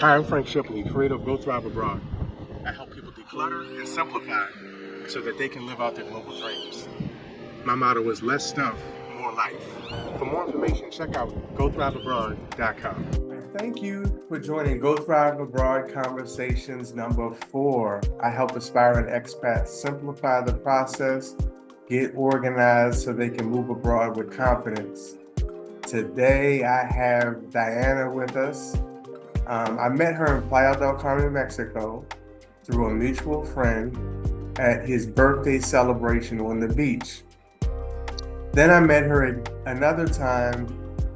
Hi, I'm Frank Shipley, creator of Go Thrive Abroad. I help people declutter and simplify so that they can live out their global dreams. My motto is less stuff, more life. For more information, check out gothriveabroad.com. Thank you for joining Go Thrive Abroad Conversations number 4. I help aspiring expats simplify the process, get organized so they can move abroad with confidence. Today, I have Diana with us. I met her in Playa del Carmen, Mexico, through a mutual friend at his birthday celebration on the beach. Then I met her at another time.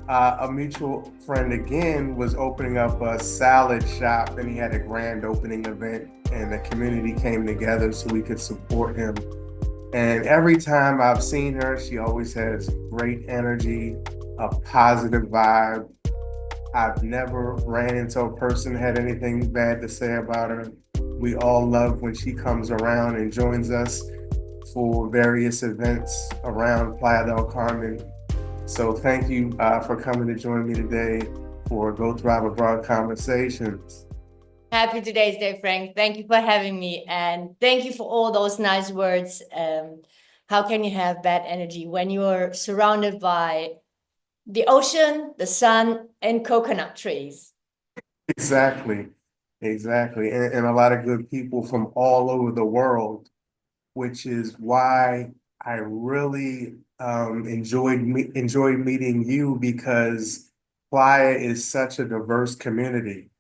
A mutual friend again was opening up a salad shop, and he had a grand opening event, and the community came together so we could support him. And every time I've seen her, she always has great energy, a positive vibe. I've never ran into a person that had anything bad to say about her. We all love when she comes around and joins us for various events around Playa del Carmen. So thank you for coming to join me today for Go Thrive Abroad Conversations. Happy today's day, Frank. Thank you for having me. And thank you for all those nice words. How can you have bad energy when you're surrounded by the ocean, the sun, and coconut trees? Exactly. And a lot of good people from all over the world, which is why I really enjoyed meeting you, because Playa is such a diverse community.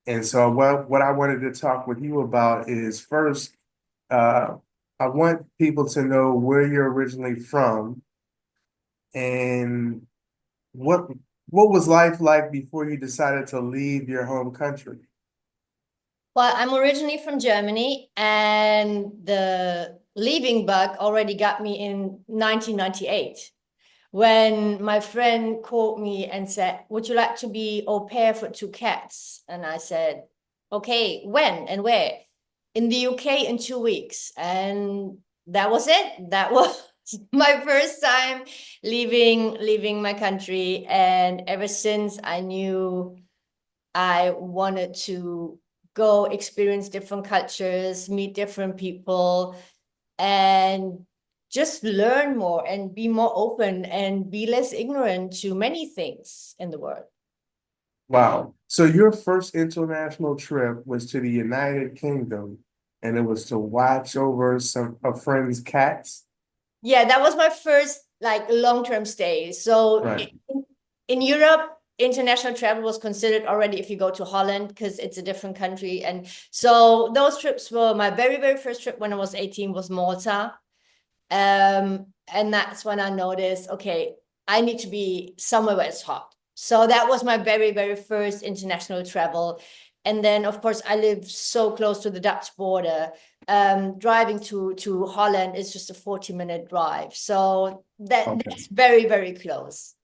And so what I wanted to talk with you about is first, uh, I want people to know where you're originally from and what what was life like before you decided to leave your home country? Well, I'm originally from Germany, and the leaving bug already got me in 1998 when my friend called me and said, "Would you like to be au pair for 2 cats?" And I said, "Okay, when and where?" "In the UK in 2 weeks." And that was it. That was my first time leaving my country. And ever since, I knew I wanted to go experience different cultures, meet different people, and just learn more and be more open and be less ignorant to many things in the world. Wow. So your first international trip was to the United Kingdom, and it was to watch over some a friend's cats? Yeah, that was my first like long-term stay. So Right. in Europe, international travel was considered already if you go to Holland, because it's a different country. And so those trips were my very, very first trip when I was 18 was Malta. And that's when I noticed, okay, I need to be somewhere where it's hot. So that was my very, very first international travel. And then, of course, I live so close to the Dutch border. Driving to Holland is just a 40-minute drive. So Okay. that's very, very close.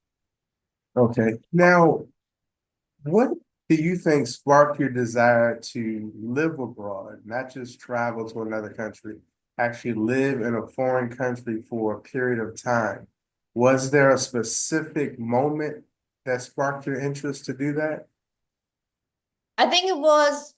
Okay. Now, what do you think sparked your desire to live abroad, not just travel to another country, actually live in a foreign country for a period of time? Was there a specific moment that sparked your interest to do that? I think it was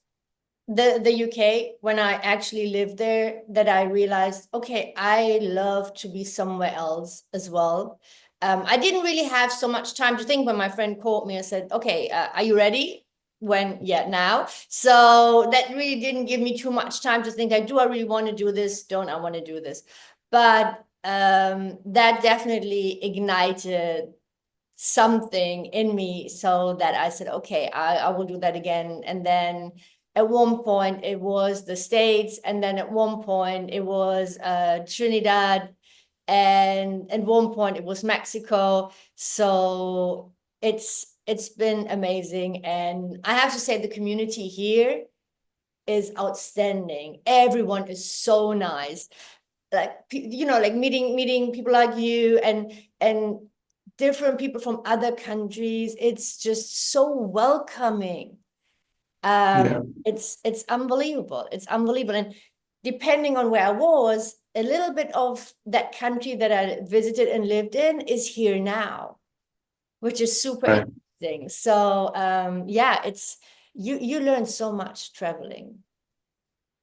the UK, when I actually lived there, that I realized, okay, I love to be somewhere else as well. I didn't really have so much time to think when my friend called me and said, okay, are you ready? When, yeah, now. So that really didn't give me too much time to think, do I really want to do this? Don't I want to do this? But that definitely ignited something in me, so that I said, okay, I will do that again. And then at one point it was the States, and then at one point it was Trinidad, and at one point it was Mexico. So it's been amazing. And I have to say, the community here is outstanding. Everyone is so nice. Like, like meeting people like you, and different people from other countries. It's just so welcoming. Yeah. It's unbelievable. It's unbelievable. And depending on where I was, a little bit of that country that I visited and lived in is here now, which is super Right. interesting. So yeah, You learn so much traveling.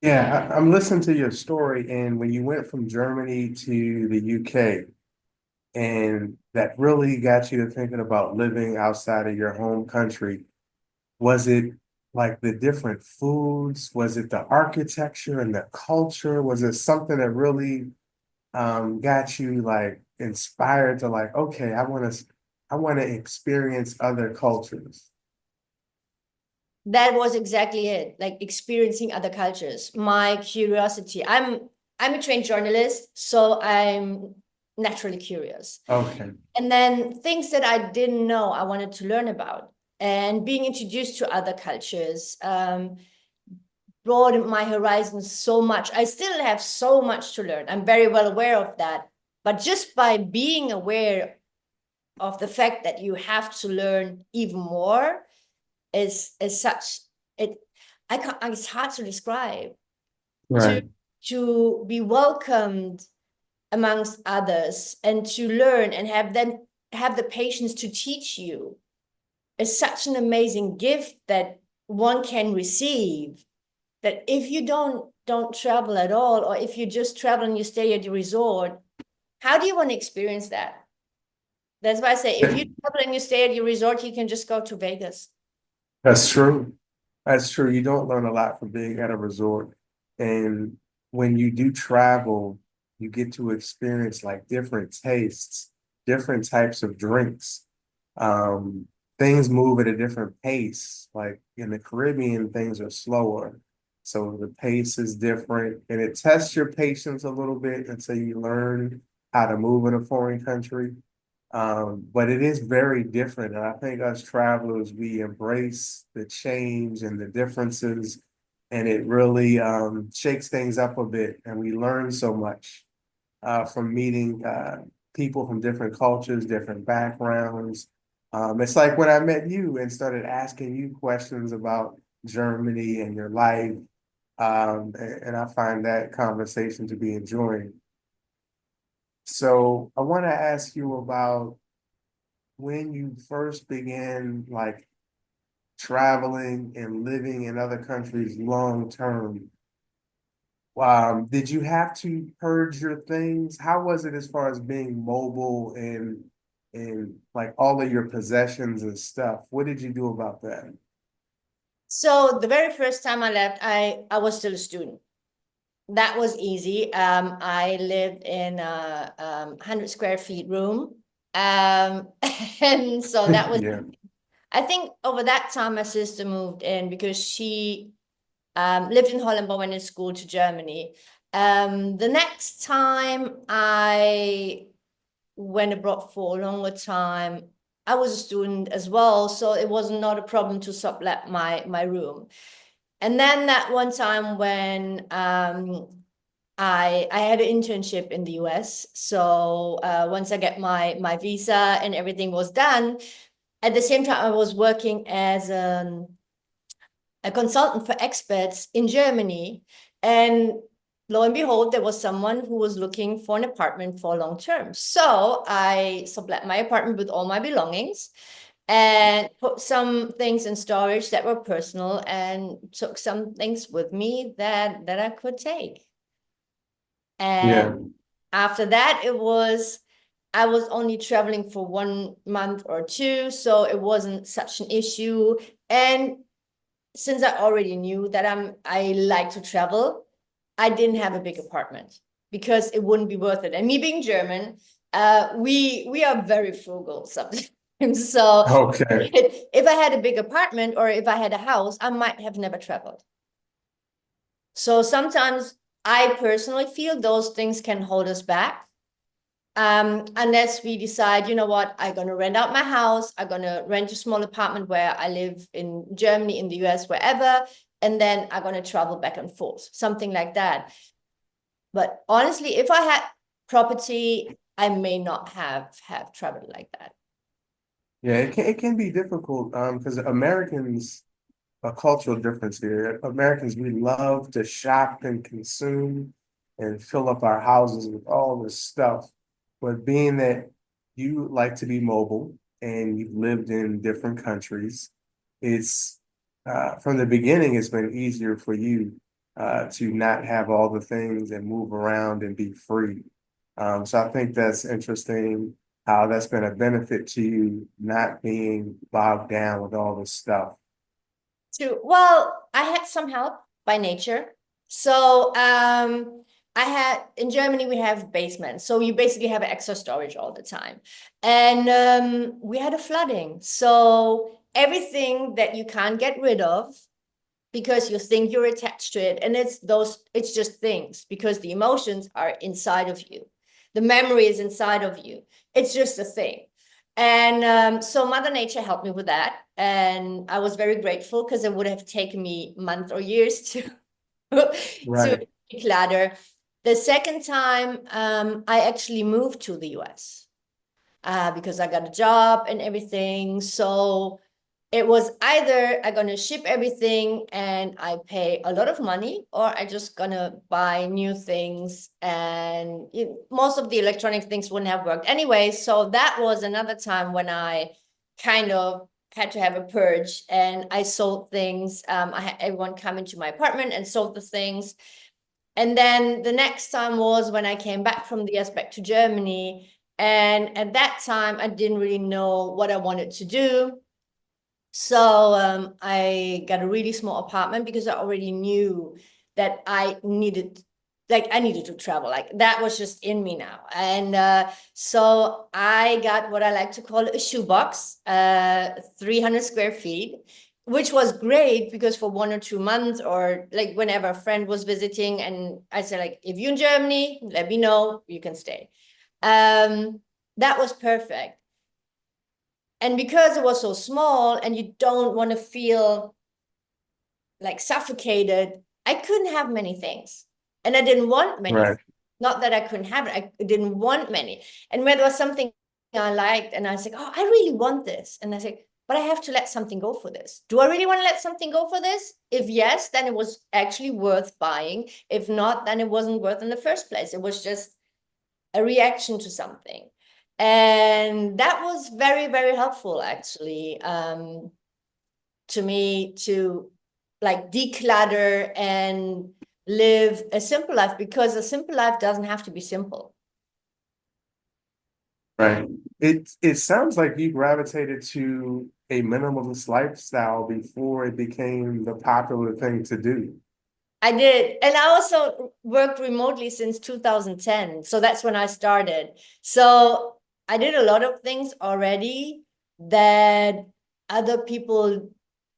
Yeah, I'm listening to your story, and when you went from Germany to the UK, and that really got you to thinking about living outside of your home country, was it like the different foods? Was it the architecture and the culture? Was it something that really got you like inspired to like, okay, I want to experience other cultures? That was exactly it, like experiencing other cultures. My curiosity. I'm a trained journalist, so I'm naturally curious. Okay. And then things that I didn't know, I wanted to learn about. And being introduced to other cultures broadened my horizons so much. I still have so much to learn. I'm very well aware of that. But just by being aware of the fact that you have to learn even more is such it. I can't. It's hard to describe. To Right. to be welcomed amongst others and to learn and have the patience to teach you is such an amazing gift that one can receive, that if you don't travel at all, or if you just travel and you stay at your resort, how do you want to experience that? That's why I say if you travel and you stay at your resort, you can just go to Vegas. That's true. That's true. You don't learn a lot from being at a resort. And when you do travel, you get to experience like different tastes, different types of drinks. Um, Things move at a different pace. Like in the Caribbean, things are slower. So the pace is different and it tests your patience a little bit until you learn how to move in a foreign country. But it is very different. And I think us travelers, we embrace the change and the differences, and it really shakes things up a bit. And we learn so much from meeting people from different cultures, different backgrounds. It's like when I met you and started asking you questions about Germany and your life. And I find that conversation to be enjoying. So I want to ask you about when you first began like traveling and living in other countries long term, did you have to purge your things? How was it as far as being mobile and like all of your possessions and stuff? What did you do about that? So the very first time I left, I was still a student. That was easy. I lived in a 100 square feet room. And so that was, Yeah, I think over that time, my sister moved in because she lived in Holland but went to school to Germany. The next time I went abroad for a longer time, I was a student as well, so it was not a problem to sublet my room. And then that one time when I had an internship in the US. So once I get my visa and everything was done, at the same time I was working as a consultant for expats in Germany. And lo and behold, there was someone who was looking for an apartment for long term. So I sublet my apartment with all my belongings and put some things in storage that were personal and took some things with me that I could take. yeah, And after that, I was only traveling for 1 month or two, so it wasn't such an issue. And since I already knew that I like to travel, I didn't have a big apartment because it wouldn't be worth it. And me being German, we are very frugal sometimes. So okay, if I had a big apartment or if I had a house, I might have never traveled. So sometimes I personally feel those things can hold us back. Unless we decide, you know what, I'm gonna rent out my house, I'm gonna rent a small apartment where I live in Germany, in the US, wherever, and then I'm gonna travel back and forth, something like that. But honestly, if I had property, I may not have traveled like that. yeah. It can be difficult because Americans, a cultural difference here. Americans, we love to shop and consume and fill up our houses with all this stuff. But being that you like to be mobile and you've lived in different countries, it's from the beginning, it's been easier for you to not have all the things and move around and be free. So I think that's interesting how that's been a benefit to you not being bogged down with all this stuff. Well, I had some help by nature. So I had in Germany we have basements, so you basically have extra storage all the time, and we had a flooding. So everything that you can't get rid of because you think you're attached to it, and it's just things because the emotions are inside of you, the memory is inside of you. It's just a thing. And so Mother Nature helped me with that. And I was very grateful because it would have taken me months or years to, to Right, declutter. The second time, I actually moved to the US because I got a job and everything. So it was either I'm gonna ship everything and I pay a lot of money, or I just gonna buy new things, and most of the electronic things wouldn't have worked anyway. So that was another time when I kind of had to have a purge, and I sold things. I had everyone come into my apartment and sold the things. And then the next time was when I came back from the US back to Germany. And at that time, I didn't really know what I wanted to do. So I got a really small apartment because I already knew that I needed to travel. Like that was just in me now. And so I got what I like to call a shoebox, 300 square feet, which was great because for 1 or 2 months, or like whenever a friend was visiting, and I said, like, if you're in Germany, let me know, you can stay. That was perfect. And because it was so small and you don't want to feel like suffocated, I couldn't have many things. And I didn't want many. right, Not that I couldn't have it, I didn't want many. And when there was something I liked and I was like, oh, I really want this. And I said, but I have to let something go for this. Do I really want to let something go for this? If yes, then it was actually worth buying. If not, then it wasn't worth in the first place. It was just a reaction to something. And that was very, very helpful, actually, to me, to like declutter and live a simple life, because a simple life doesn't have to be simple. right. It sounds like you gravitated to a minimalist lifestyle before it became the popular thing to do. I did. And I also worked remotely since 2010. So that's when I started. So I did a lot of things already that other people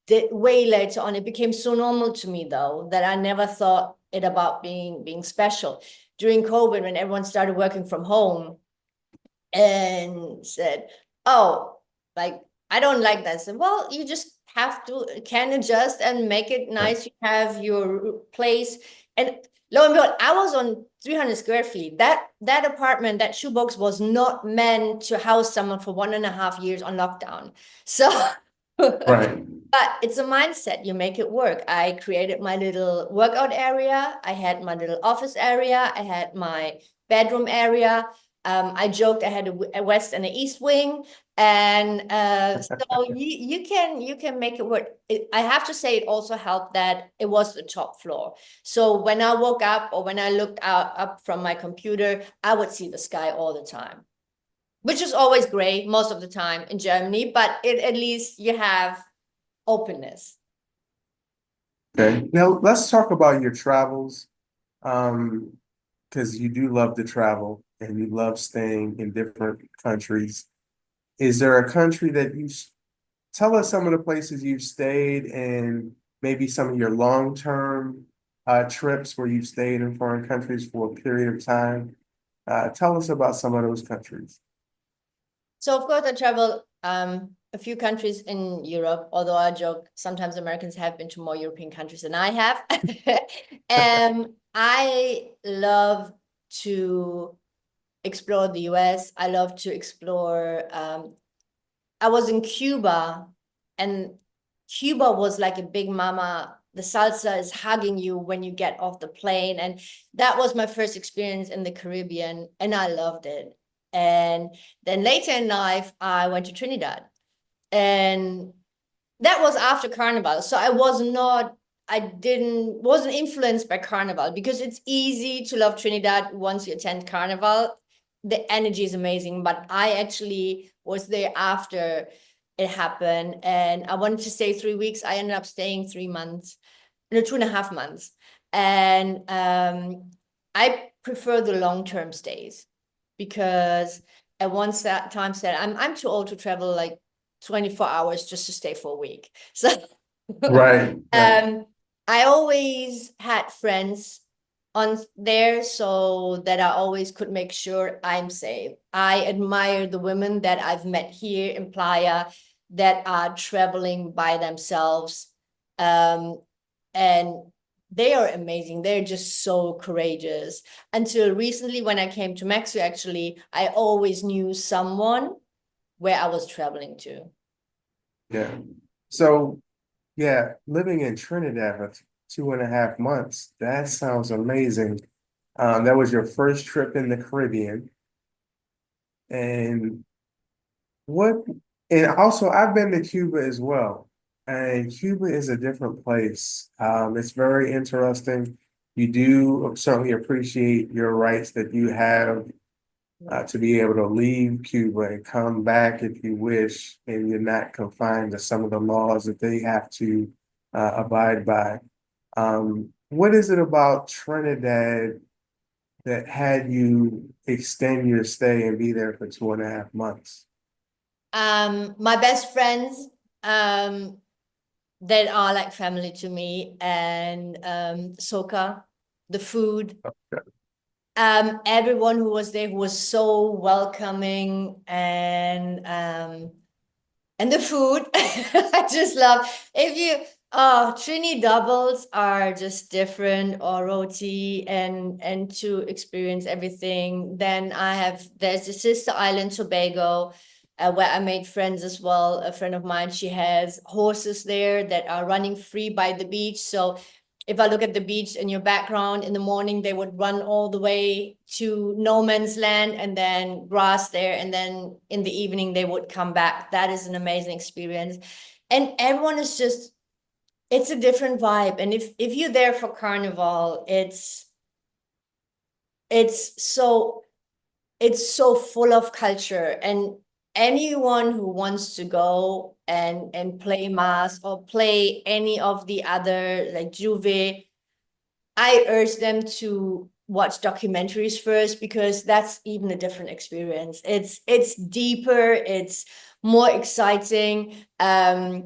did way later on. It became so normal to me, though, that I never thought it about being special. During COVID, when everyone started working from home and said, oh, like, I don't like that. I said, well, you just have to can adjust and make it Right, nice. You have your place. And lo and behold, I was on 300 square feet. That apartment, that shoebox was not meant to house someone for 1.5 years on lockdown. So right, but it's a mindset. You make it work. I created my little workout area. I had my little office area. I had my bedroom area. I joked I had a west and an east wing, and so you can make it work. I have to say it also helped that it was the top floor. So when I woke up or when I looked out up from my computer, I would see the sky all the time, which is always gray most of the time in Germany. But at least you have openness. okay. Now let's talk about your travels. Because you do love to travel and you love staying in different countries. Is there a country that tell us some of the places you've stayed and maybe some of your long-term trips where you've stayed in foreign countries for a period of time? Tell us about some of those countries. So of course I travel a few countries in Europe, although I joke sometimes Americans have been to more European countries than I have. I love to explore the US. I love to explore I was in Cuba, and Cuba was like a big mama. The salsa is hugging you when you get off the plane. And that was my first experience in the Caribbean, and I loved it. And then later in life, I went to Trinidad. And that was after Carnival. So wasn't influenced by Carnival, because it's easy to love Trinidad once you attend Carnival. The energy is amazing, but I actually was there after it happened, and I wanted to stay 3 weeks. I ended up staying 3 months, no, 2.5 months. And I prefer the long-term stays, because at one time said I'm too old to travel like 24 hours just to stay for a week. So Right, right. I always had friends on there, so that I always could make sure I'm safe. I admire the women that I've met here in Playa that are traveling by themselves. Um, and they are amazing. They're just so courageous. Until recently, when I came to Mexico, actually, I always knew someone where I was traveling to. Yeah. So, yeah, living in Trinidad for 2.5 months, that sounds amazing. That was your first trip in the Caribbean. And what, and also I've been to Cuba as well. And Cuba is a different place. It's very interesting. You do certainly appreciate your rights that you have to be able to leave Cuba and come back if you wish, and you're not confined to some of the laws that they have to abide by. What is it about Trinidad that had you extend your stay and be there for 2.5 months? My best friends, that are like family to me, and Soka, the food, everyone who was there, who was so welcoming, and the food. I just love, if you, oh, Trini doubles are just different, or roti, and to experience everything. Then there's the sister island, Tobago, where I made friends as well. A friend of mine, she has horses there that are running free by the beach. So if I look at the beach in your background in the morning, they would run all the way to no man's land and then grass there. And then in the evening, they would come back. That is an amazing experience. And everyone is just, it's a different vibe. And if you're there for Carnival, it's so it's so full of culture, and anyone who wants to go and play mas or play any of the other like Juve, I urge them to watch documentaries first, because that's even a different experience. It's deeper, it's more exciting. I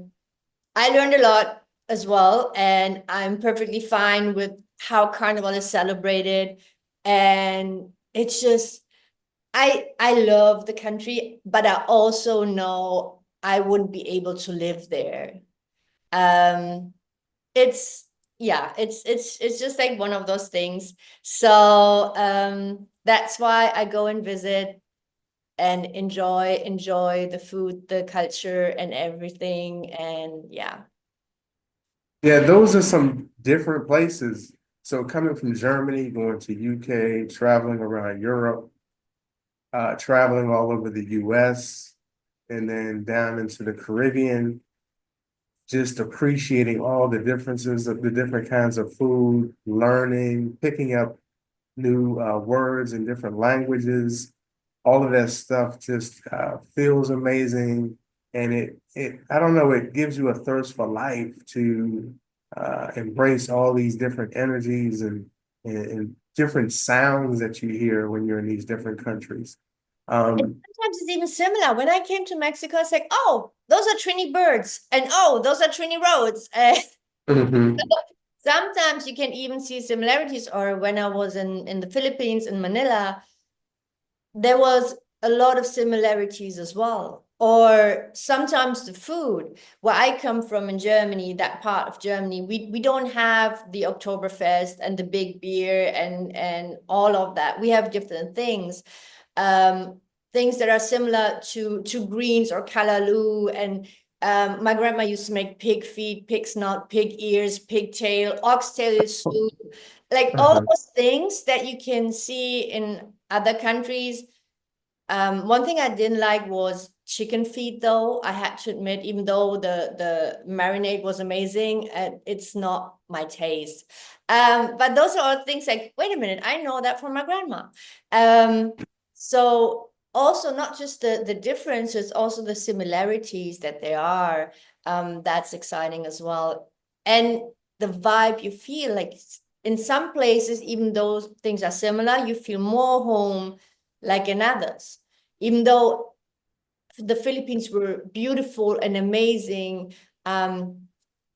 learned a lot as well, and I'm perfectly fine with how Carnival is celebrated. And it's just, I love the country, but I also know I wouldn't be able to live there. Um, it's yeah, it's just like one of those things. So that's why I go and visit and enjoy the food, the culture, and everything. And yeah. Yeah, those are some different places. So coming from Germany, going to UK, traveling around Europe, traveling all over the US, and then down into the Caribbean, just appreciating all the differences of the different kinds of food, learning, picking up new words in different languages. All of that stuff just feels amazing. And it, I don't know, it gives you a thirst for life to embrace all these different energies and different sounds that you hear when you're in these different countries. And Um, sometimes it's even similar. When I came to Mexico, it's like, oh, those are Trini birds, and oh, those are Trini roads. mhm, Sometimes you can even see similarities. Or when I was in the Philippines, in Manila, there was a lot of similarities as well. Or sometimes the food. Where I come from in Germany, that part of Germany, we don't have the Oktoberfest and the big beer and all of that. We have different things. Things that are similar to greens or kalaloo. And my grandma used to make pig feet, pig snout, pig ears, pig tail, oxtail soup, like all mhm. those things that you can see in other countries. One thing I didn't like was chicken feet though, I had to admit, even though the marinade was amazing, it's not my taste. But those are all things like, wait a minute, I know that from my grandma. So also not just the differences, also the similarities that there are. That's exciting as well. And the vibe you feel, like in some places, even though things are similar, you feel more home like in others. Even though the Philippines were beautiful and amazing,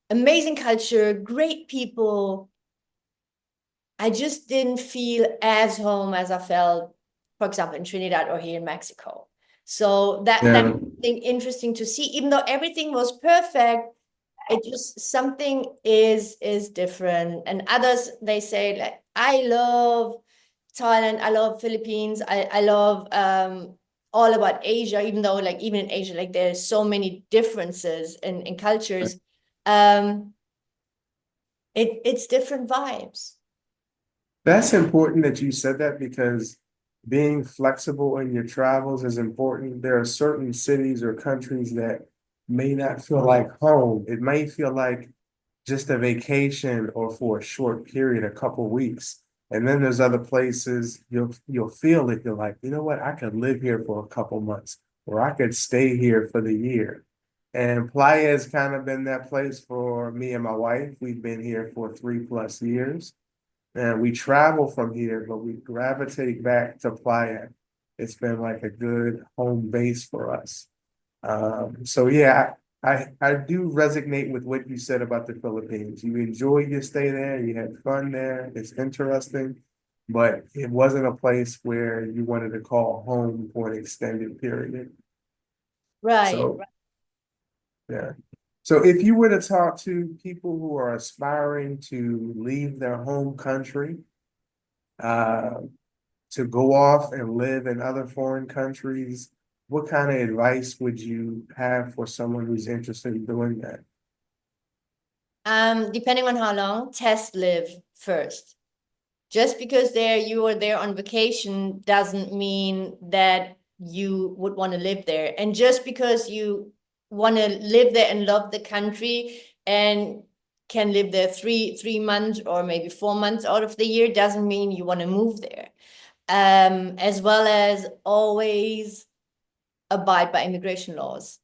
amazing culture, great people, I just didn't feel as home as I felt, for example, in Trinidad or here in Mexico. So that's Yeah. interesting to see. Even though everything was perfect, it just something is different. And others, they say, like, I love Thailand, I love Philippines, I love all about Asia, even though like even in Asia, like there's so many differences in cultures. Um, it's different vibes. That's important that you said that because being flexible in your travels is important. There are certain cities or countries that may not feel like home. It may feel like just a vacation or for a short period, a couple weeks. And then there's other places you'll feel it. You're like, you know what? I could live here for a couple months, or I could stay here for the year. And Playa has kind of been that place for me and my wife. We've been here for 3+ years. And we travel from here, but we gravitate back to Playa. It's been like a good home base for us. So yeah, I do resonate with what you said about the Philippines. You enjoyed your stay there, you had fun there, it's interesting, but it wasn't a place where you wanted to call home for an extended period. Right. So yeah. So if you were to talk to people who are aspiring to leave their home country, uh, to go off and live in other foreign countries, what kind of advice would you have for someone who's interested in doing that? Depending on how long, test live first. Just because you are there on vacation doesn't mean that you would want to live there. And just because you want to live there and love the country and can live there three months or maybe 4 months out of the year doesn't mean you want to move there. As well as always abide by immigration laws.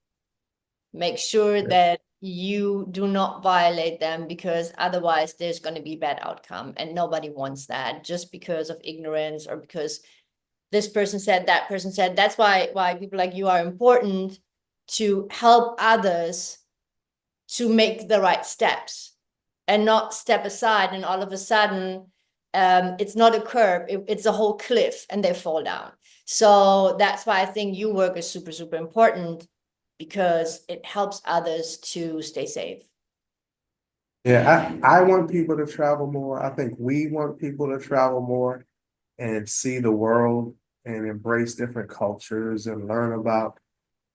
Make sure that you do not violate them, because otherwise there's going to be bad outcome, and nobody wants that just because of ignorance or because this person said, that person said. That's why people like you are important, to help others to make the right steps and not step aside and all of a sudden it's not a curb, it's a whole cliff and they fall down. So that's why I think your work is super, super important, because it helps others to stay safe. Yeah, I want people to travel more. I think we want people to travel more and see the world and embrace different cultures and learn about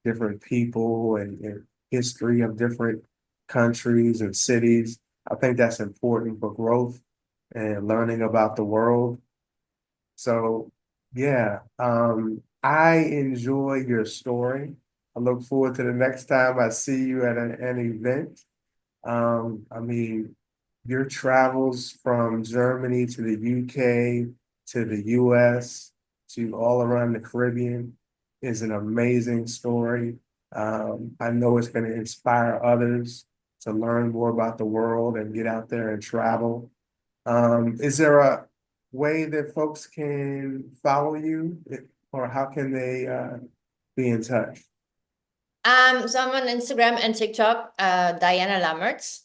different people and history of different countries and cities. I think that's important for growth and learning about the world. So yeah, I enjoy your story. I look forward to the next time I see you at an event. I mean, your travels from Germany to the UK to the US to all around the Caribbean is an amazing story. I know it's going to inspire others to learn more about the world and get out there and travel. Is there a way that folks can follow you, or how can they be in touch? So I'm on Instagram and TikTok, Diana Lammerts.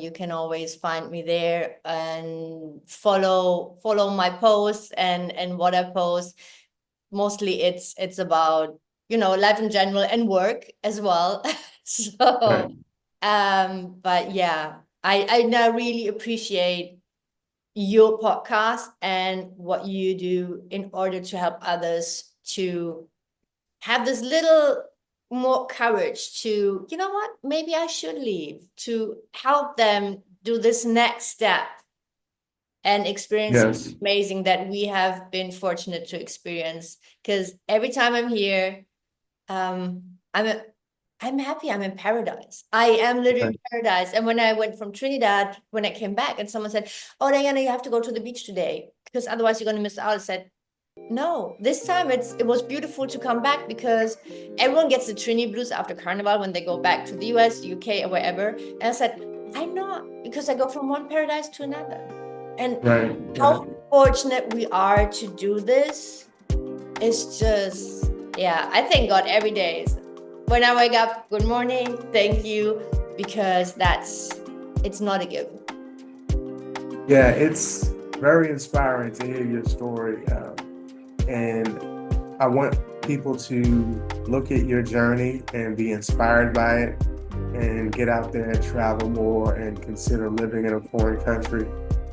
You can always find me there and follow my posts and what I post. Mostly it's about, life in general and work as well. Right. So but yeah, I now really appreciate your podcast and what you do in order to help others to have this little more courage to, you know what, maybe I should leave, to help them do this next step and experience Yes. amazing that we have been fortunate to experience. Because every time I'm here, I'm happy. I'm in paradise. I am literally in paradise. And when I went from Trinidad, when I came back, and someone said, "Oh, Diana, you have to go to the beach today because otherwise you're going to miss out." I said, "No, this time it was beautiful to come back because everyone gets the Trini blues after Carnival when they go back to the US, UK, or wherever." And I said, "I'm not, because I go from one paradise to another." And Right. how fortunate we are to do this. It's just, yeah, I thank God every day. When I wake up, good morning, thank you, because it's not a given. Yeah, it's very inspiring to hear your story. And I want people to look at your journey and be inspired by it and get out there and travel more and consider living in a foreign country.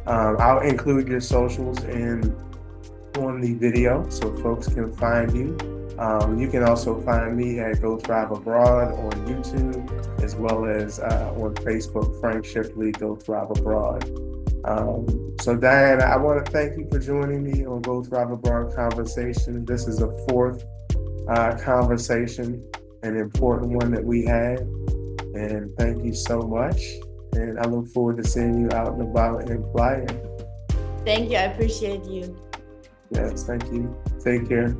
I'll include your socials on the video so folks can find you. You can also find me at Go Thrive Abroad on YouTube, as well as on Facebook, Frank Shipley, Go Thrive Abroad. So Diana, I want to thank you for joining me on Go Thrive Abroad Conversation. This is a fourth conversation, an important one that we had. And thank you so much. And I look forward to seeing you out and about and flying. Thank you. I appreciate you. Yes, thank you. Take care.